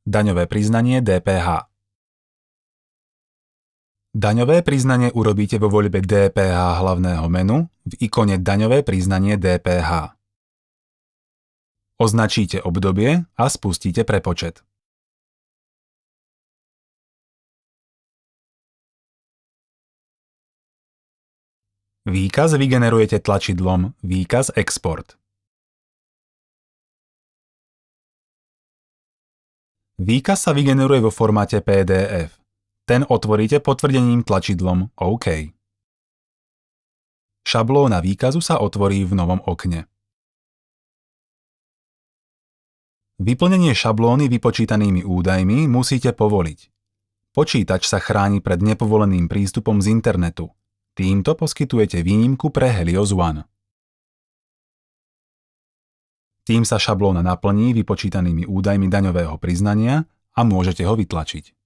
Daňové priznanie DPH. Daňové priznanie urobíte vo voľbe DPH hlavného menu v ikone Daňové priznanie DPH. Označíte obdobie a spustíte prepočet. Výkaz vygenerujete tlačidlom Výkaz export. Výkaz sa vygeneruje vo formáte PDF. Ten otvoríte potvrdením tlačidlom OK. Šablóna výkazu sa otvorí v novom okne. Vyplnenie šablóny vypočítanými údajmi musíte povoliť. Počítač sa chráni pred nepovoleným prístupom z internetu. Týmto poskytujete výnimku pre Helios One. Tým sa šablóna naplní vypočítanými údajmi daňového priznania a môžete ho vytlačiť.